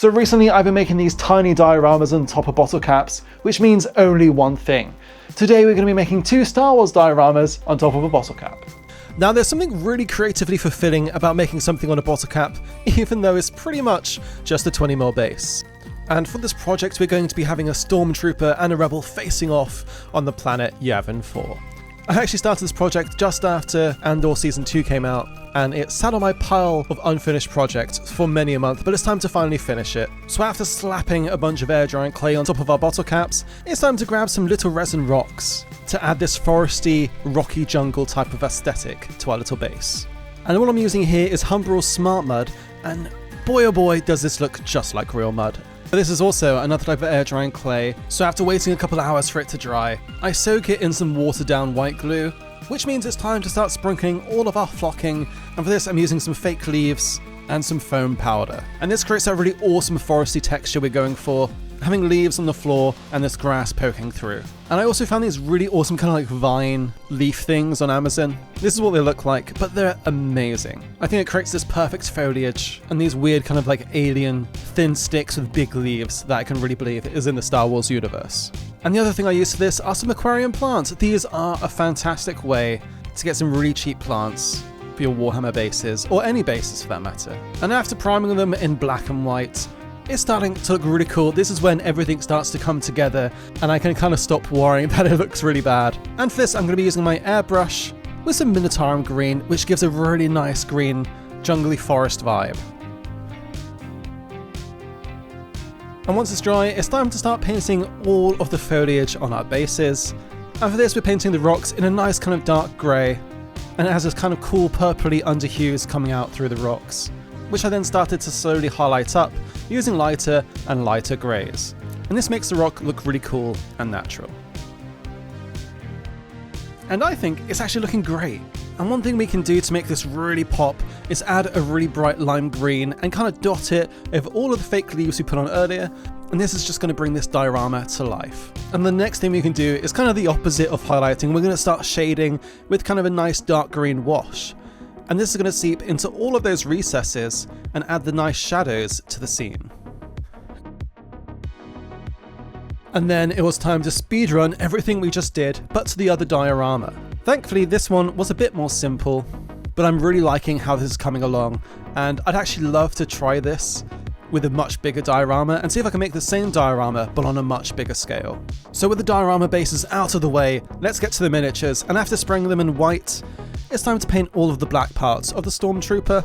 So recently I've been making these tiny dioramas on top of bottle caps, which means only one thing. Today we're going to be making 2 Star Wars dioramas on top of a bottle cap. Now there's something really creatively fulfilling about making something on a bottle cap, even though it's pretty much just a 20mm base. And for this project we're going to be having a Stormtrooper and a Rebel facing off on the planet Yavin 4. I actually started this project just after Andor Season 2 came out, and it sat on my pile of unfinished projects for many a month, but it's time to finally finish it. So after slapping a bunch of air drying clay on top of our bottle caps, it's time to grab some little resin rocks to add this foresty, rocky jungle type of aesthetic to our little base. And all I'm using here is Humbrol's Smart Mud, and boy oh boy does this look just like real mud. But this is also another type of air drying clay, so after waiting a couple of hours for it to dry, I soak it in some watered down white glue, which means it's time to start sprinkling all of our flocking, and for this I'm using some fake leaves and some foam powder. And this creates that really awesome foresty texture we're going for, having leaves on the floor and this grass poking through. And I also found these really awesome kind of like vine leaf things on Amazon. This is what they look like, but they're amazing. I think it creates this perfect foliage and these weird kind of like alien thin sticks with big leaves that I can really believe is in the Star Wars universe. And the other thing I use for this are some aquarium plants. These are a fantastic way to get some really cheap plants for your Warhammer bases, or any bases for that matter. And after priming them in black and white, it's starting to look really cool. This is when everything starts to come together and I can kind of stop worrying that it looks really bad. And for this I'm going to be using my airbrush with some Minotaurum green, which gives a really nice green jungly forest vibe. And once it's dry, it's time to start painting all of the foliage on our bases. And for this we're painting the rocks in a nice kind of dark grey, and it has this kind of cool purpley underhues coming out through the rocks, which I then started to slowly highlight up using lighter and lighter greys. And this makes the rock look really cool and natural. And I think it's actually looking great. And one thing we can do to make this really pop is add a really bright lime green and kind of dot it over all of the fake leaves we put on earlier, and this is just going to bring this diorama to life. And the next thing we can do is kind of the opposite of highlighting. We're going to start shading with kind of a nice dark green wash. And this is going to seep into all of those recesses and add the nice shadows to the scene. And then it was time to speedrun everything we just did, but to the other diorama. Thankfully this one was a bit more simple, but I'm really liking how this is coming along, and I'd actually love to try this with a much bigger diorama and see if I can make the same diorama but on a much bigger scale. So with the diorama bases out of the way, let's get to the miniatures, and after spraying them in white, it's time to paint all of the black parts of the Stormtrooper.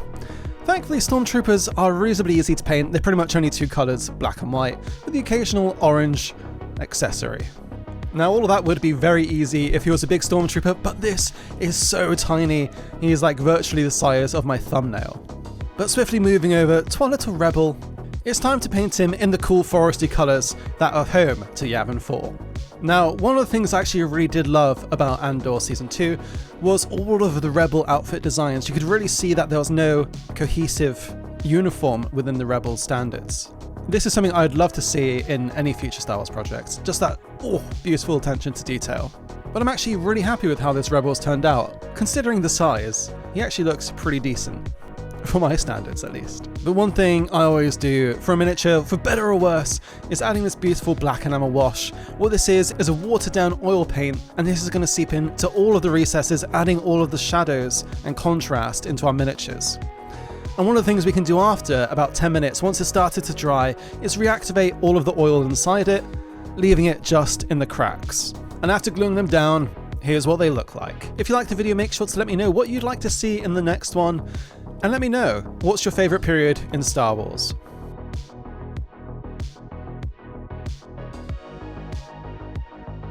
Thankfully Stormtroopers are reasonably easy to paint. They're pretty much only 2 colours, black and white, with the occasional orange accessory. Now all of that would be very easy if he was a big Stormtrooper, but this is so tiny. He is like virtually the size of my thumbnail. But swiftly moving over to our little rebel, it's time to paint him in the cool foresty colours that are home to Yavin 4. Now, one of the things I actually really did love about Andor Season 2 was all of the Rebel outfit designs. You could really see that there was no cohesive uniform within the Rebel standards. This is something I'd love to see in any future Star Wars projects, just that beautiful attention to detail. But I'm actually really happy with how this Rebel's turned out. Considering the size, he actually looks pretty decent. For my standards at least. But one thing I always do for a miniature, for better or worse, is adding this beautiful black enamel wash. What this is a watered down oil paint, and this is going to seep into all of the recesses, adding all of the shadows and contrast into our miniatures. And one of the things we can do after about 10 minutes, once it's started to dry, is reactivate all of the oil inside it, leaving it just in the cracks. And after gluing them down, here's what they look like. If you liked the video, make sure to let me know what you'd like to see in the next one. And let me know, what's your favourite period in Star Wars?